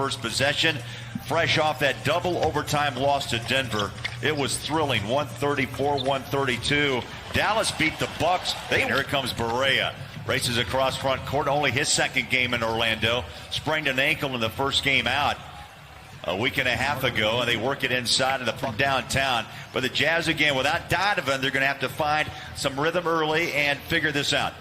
First possession, fresh off that double overtime loss to Denver. It was thrilling, 134-132. Dallas beat the Bucks. Here comes Barea. Races across front court, only his second game in Orlando. Sprained an ankle in the first game out a week and a half ago, and they work it inside from downtown. But the Jazz, again, without Donovan, they're going to have to find some rhythm early and figure this out.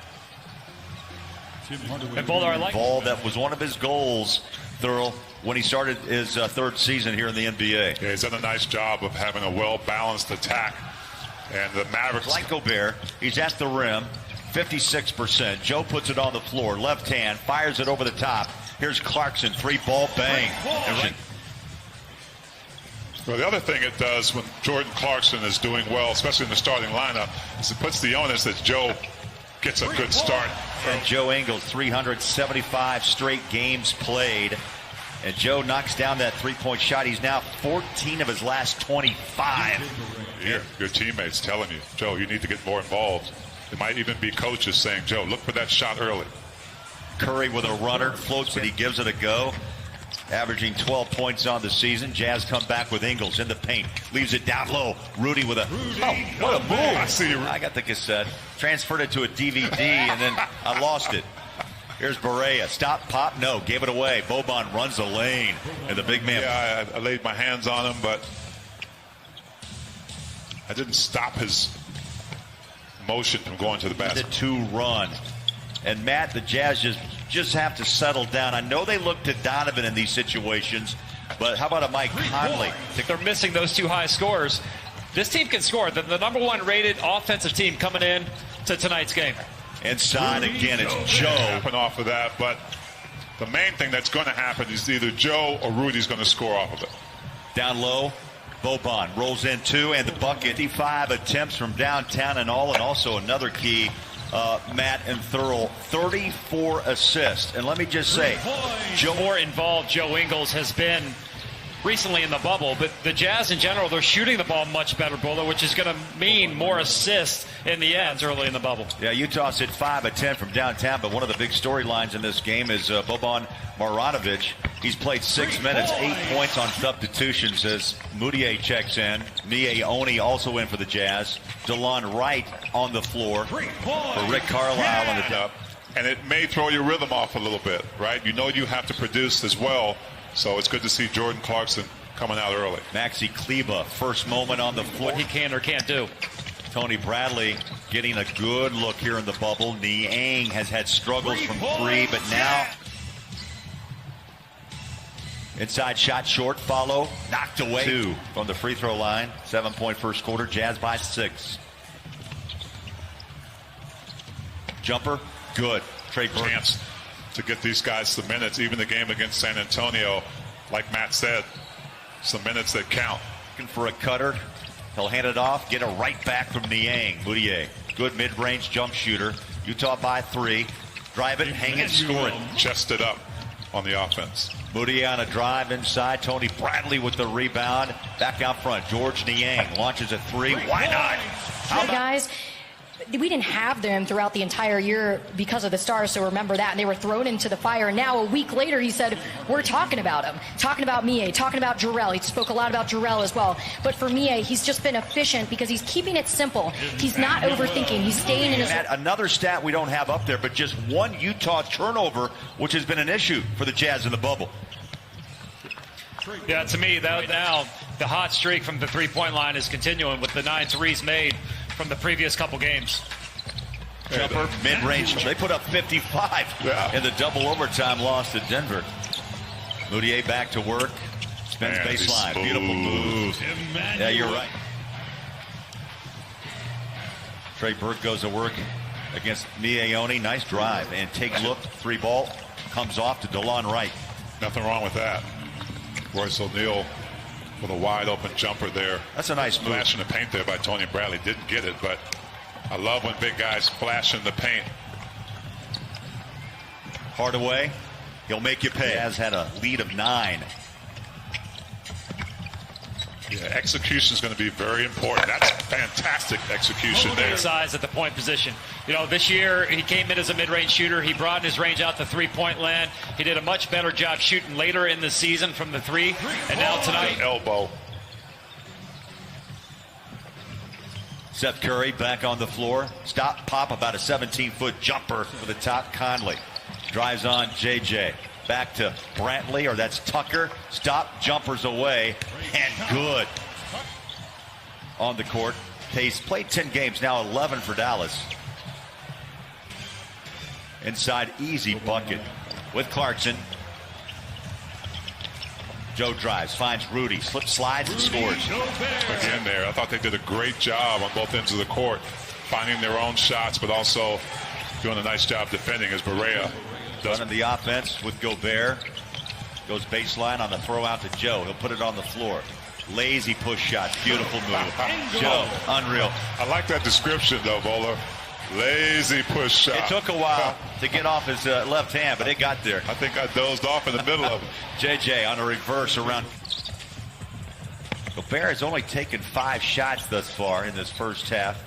Ball that was one of his goals, Thurl, when he started his third season here in the NBA. Yeah, he's done a nice job of having a well-balanced attack. And the Mavericks... Like Gobert, he's at the rim, 56%. Joe puts it on the floor, left hand, fires it over the top. Here's Clarkson, three-ball bang. Well, the other thing it does when Jordan Clarkson is doing well, especially in the starting lineup, is it puts the onus that Joe gets a good start. And Joe Ingles, 375 straight games played. And Joe knocks down that three-point shot. He's now 14 of his last 25. Your teammates telling you, Joe, you need to get more involved. It might even be coaches saying, Joe, look for that shot early. Curry with a runner, floats, but he gives it a go. Averaging 12 points on the season. Jazz come back with Ingles in the paint. Leaves it down low. Rudy with a... Oh, what a move. I see you. I got the cassette. Transferred it to a DVD, and then I lost it. Here's Barea. Stop, pop, no. Gave it away. Boban runs the lane. And the big man... Yeah, I laid my hands on him, but I didn't stop his motion from going to the basket. The 2-run. And Matt, the Jazz just have to settle down. I know they look to Donovan in these situations, but how about a Mike Conley? They're missing those two high scorers. This team can score. The number one rated offensive team coming in to tonight's game. Inside again, it's Joe. Happen off of that, but the main thing that's going to happen is either Joe or Rudy's going to score off of it. Down low, Boban rolls in two, and the bucket. 55 attempts from downtown and also another key. Matt and Thurl, 34 assists. And let me just say, Joe more involved Joe Ingles has been recently in the bubble, but the Jazz in general, they're shooting the ball much better, Bolo, which is going to mean more assists in the ends early in the bubble. Yeah, Utah's hit 5 of 10 from downtown, but one of the big storylines in this game is Boban Marjanovic. He's played 6 minutes, 8 points on substitutions as Mudiay checks in. Mie Oni also in for the Jazz. DeLon Wright on the floor for Rick Carlisle on the top. And it may throw your rhythm off a little bit, right? You know you have to produce as well. So it's good to see Jordan Clarkson coming out early. Maxi Kleber, first moment on the floor. What he can or can't do. Tony Bradley getting a good look here in the bubble. Niang has had struggles from three, but now inside shot short, follow, knocked away. 2 from the free throw line. 7-point first quarter, Jazz by 6. Jumper, good. Trey Burke. Chance to get these guys some minutes, even the game against San Antonio, like Matt said, some minutes that count. Looking for a cutter. He'll hand it off, get a right back from Niang. Mudiay, good mid-range jump shooter. Utah by 3. Drive it, hang it, score it. Chested up on the offense. Mudiay on a drive inside. Tony Bradley with the rebound. Back out front. George Niang launches a 3. Why not? Hey guys, we didn't have them throughout the entire year because of the stars, so remember that. And they were thrown into the fire. And now a week later, he said, we're talking about him. Talking about Mie, talking about Jarrell. He spoke a lot about Jarrell as well. But for Mie, he's just been efficient because he's keeping it simple. He's not overthinking. He's staying in his... Another stat we don't have up there, but just one Utah turnover, which has been an issue for the Jazz in the bubble. Yeah, to me, now the hot streak from the three-point line is continuing with the 9 threes made from the previous couple games. Jumper, mid-range. They put up 55 in the double overtime loss to Denver. Mudiay back to work. Spins baseline. Beautiful move. Yeah, you're right. Trey Burke goes to work against Mie Oni. Nice drive. And take look. 3 ball. Comes off to DeLon Wright. Nothing wrong with that. Royce O'Neal with a wide open jumper there. That's a nice move. Flash in the paint there by Tony Bradley. Didn't get it, but I love when big guys flash in the paint. Hardaway, he'll make you pay. Has had a lead of 9. Yeah, execution is going to be very important. That's fantastic execution there. Size at the point position. You know, this year he came in as a mid-range shooter. He broadened his range out to three-point land. He did a much better job shooting later in the season from the three. And now tonight, elbow. Seth Curry back on the floor. Stop, pop, about a 17-foot jumper for the top. Conley drives on JJ. Back to Brantley, or that's Tucker. Stop, jumpers away, and good. On the court. He's played 10 games, now 11 for Dallas. Inside, easy bucket with Clarkson. Joe drives, finds Rudy, slips, slides, and scores. Again there, I thought they did a great job on both ends of the court, finding their own shots, but also doing a nice job defending as Barea does. Running the offense with Gobert. Goes baseline on the throw out to Joe. He'll put it on the floor. Lazy push shot. Beautiful move. Joe, unreal. I like that description, though, Bowler. Lazy push shot. It took a while to get off his left hand, but it got there. I think I dozed off in the middle of it. JJ on a reverse around. Gobert has only taken 5 shots thus far in this first half.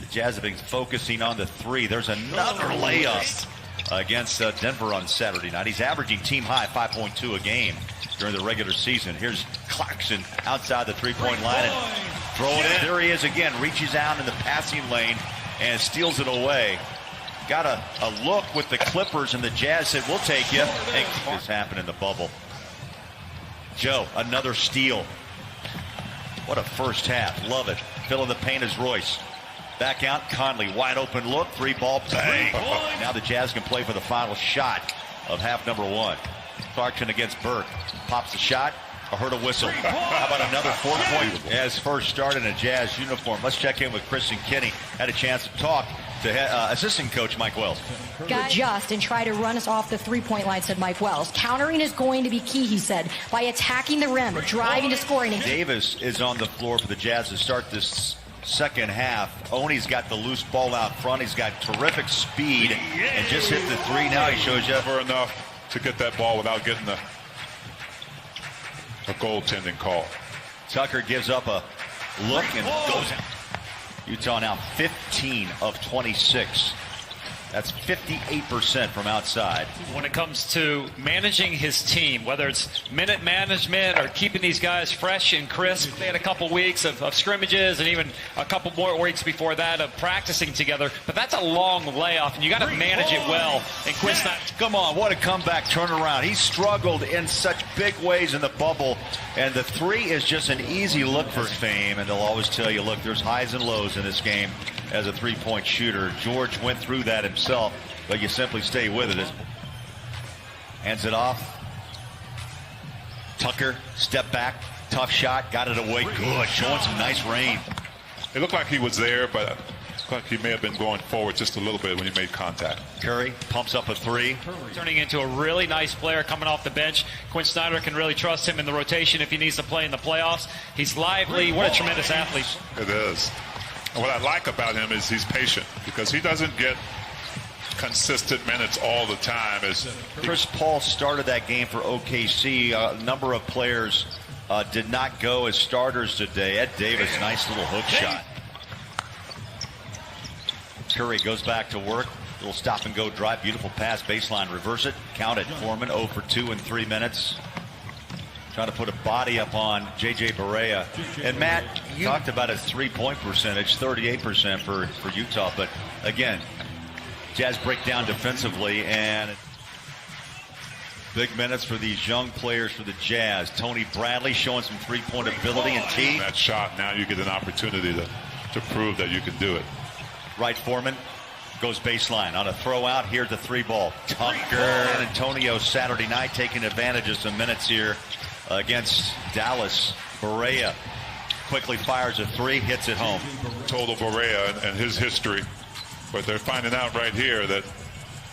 The Jazz have been focusing on the three. There's another layup against Denver on Saturday night. He's averaging team high 5.2 a game during the regular season. Here's Clarkson outside the three-point line and throw it in. There he is again, reaches out in the passing lane and steals it away. Got a look with the Clippers, and the Jazz said, we'll take you. And this happened in the bubble. Joe, another steal. What a first half. Love it. Filling the paint is Royce. Back out, Conley, wide open look, 3-ball, bang. Now the Jazz can play for the final shot of half number 1. Clarkson against Burke. Pops the shot. I heard a whistle. How about another 4-point as first start in a Jazz uniform? Let's check in with Chris and Kenny. Had a chance to talk to assistant coach Mike Wells. Adjust and try to run us off the three-point line, said Mike Wells. Countering is going to be key, he said, by attacking the rim, driving to scoring. Davis is on the floor for the Jazz to start this second half. Oni's got the loose ball out front. He's got terrific speed and just hit the three. Now he shows you never enough to get that ball without getting a goaltending call. Tucker gives up a look and goes out. Utah now 15 of 26. That's 58% from outside. When it comes to managing his team, whether it's minute management or keeping these guys fresh and crisp, they had a couple weeks of scrimmages and even a couple more weeks before that of practicing together. But that's a long layoff, and you got to manage it well. And Quin's not. Come on, what a comeback turnaround. He struggled in such big ways in the bubble, and the three is just an easy look for fame. And they'll always tell you, look, there's highs and lows in this game as a three-point shooter. George went through that himself, but you simply stay with it. Hands it off. Tucker, step back, tough shot, got it away. Good, showing some nice range. It looked like he was there, but it looked like he may have been going forward just a little bit when he made contact. Curry pumps up a three. Turning into a really nice player coming off the bench. Quinn Snyder can really trust him in the rotation if he needs to play in the playoffs. He's lively. What a tremendous athlete. It is. And what I like about him is he's patient, because he doesn't get consistent minutes all the time. Chris Paul started that game for OKC. A number of players did not go as starters today. Ed Davis, nice little hook shot. Curry goes back to work. Little stop and go drive. Beautiful pass, baseline, reverse it. Count it. Foreman 0 for 2 in 3 minutes. Trying to put a body up on J.J. Barea. And Matt, you talked about his three-point percentage, 38% for Utah. But again, Jazz break down defensively, and big minutes for these young players for the Jazz. Tony Bradley showing some three-point ability and T. That shot, now you get an opportunity to prove that you can do it. Right, Foreman goes baseline on a throw out. Here's the 3-ball. Tucker and Antonio Saturday night taking advantage of some minutes here against Dallas. Barea quickly fires a 3, hits it home. Total Barea and his history, but they're finding out right here that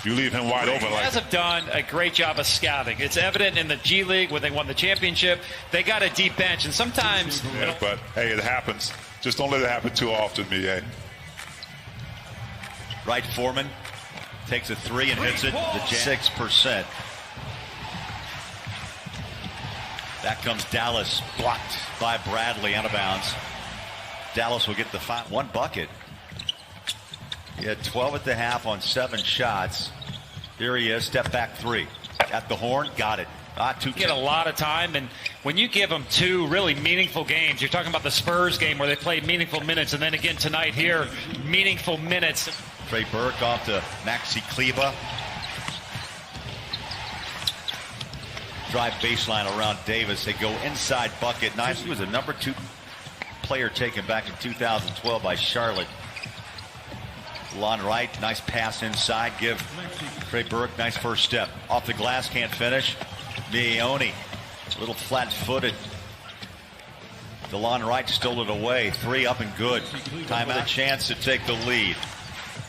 you leave him wide open. The Jazz have done a great job of scouting. It's evident in the G League when they won the championship. They got a deep bench, and sometimes. Yeah, but hey, it happens. Just don't let it happen too often, Mie. Right, Foreman takes a 3 and hits it. The 6%. Back comes Dallas, blocked by Bradley, out of bounds. Dallas will get the one bucket. He had 12 at the half on 7 shots. Here he is, step back 3. At the horn, got it. Get a lot of time, and when you give them 2 really meaningful games, you're talking about the Spurs game where they played meaningful minutes, and then again tonight here, meaningful minutes. Trey Burke off to Maxi Kleba. Drive baseline around Davis. They go inside bucket. Nice. He was a number 2 player taken back in 2012 by Charlotte. Lon Wright, nice pass inside. Give Trey Burke, nice first step. Off the glass, can't finish. Mione, a little flat-footed. DeLon Wright stole it away. 3 up and good. Timeout, a chance to take the lead.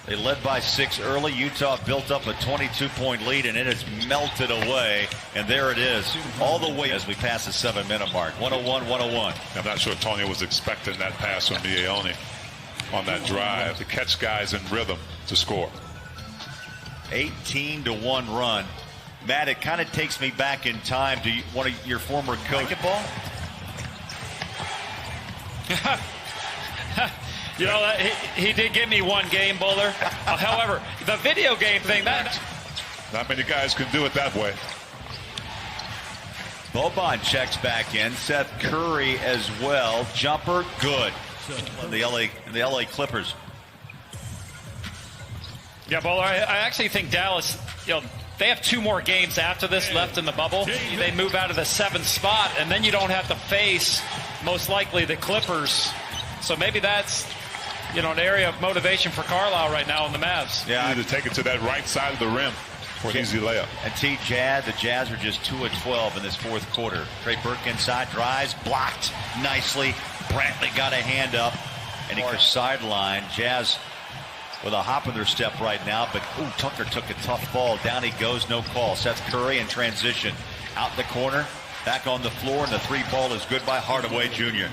They led by 6 early. Utah built up a 22-point lead, and it has melted away. And there it is, all the way as we pass the 7-minute mark. 101-101. I'm not sure Tony was expecting that pass from Mione on that drive to catch guys in rhythm to score. 18-1 run. Matt, it kind of takes me back in time to one of your former coach. Ball? You know, he did give me 1 game, Buller. However, the video game thing, that not many guys can do it that way. Boban checks back in. Seth Curry as well. Jumper, good. The LA Clippers. Yeah, Buller, I actually think Dallas, you know, they have 2 more games after this left in the bubble. They move out of the 7th spot, and then you don't have to face, most likely, the Clippers. So maybe that's, you know, an area of motivation for Carlisle right now in the Mavs. Yeah, I need to take it to that right side of the rim for an easy layup. And the Jazz are just 2 of 12 in this 4th quarter. Trey Burke inside, drives, blocked nicely. Brantley got a hand up, and he goes sideline. Jazz with a hop in their step right now, but Tucker took a tough ball. Down he goes, no call. Seth Curry in transition. Out in the corner, back on the floor, and the 3 ball is good by Hardaway Jr.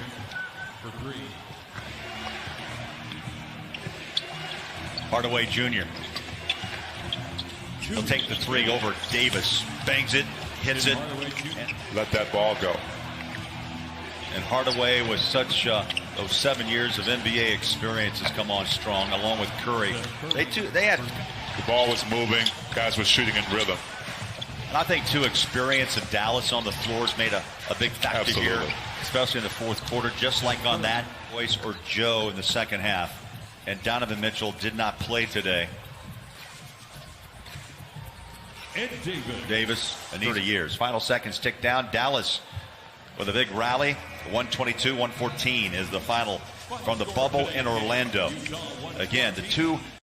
Hardaway Jr. He'll take the 3 over Davis. Bangs it, hits it. Let that ball go. And Hardaway, with such those 7 years of NBA experience, has come on strong, along with Curry. They had the ball was moving, guys were shooting in rhythm. And I think too, experience of Dallas on the floors made a big factor here, especially in the 4th quarter. Just like on that, Boyce or Joe in the 2nd half. And Donovan Mitchell did not play today. Davis, and 30 years. Final seconds tick down. Dallas with a big rally. 122-114 is the final from the bubble in Orlando. Again, the 2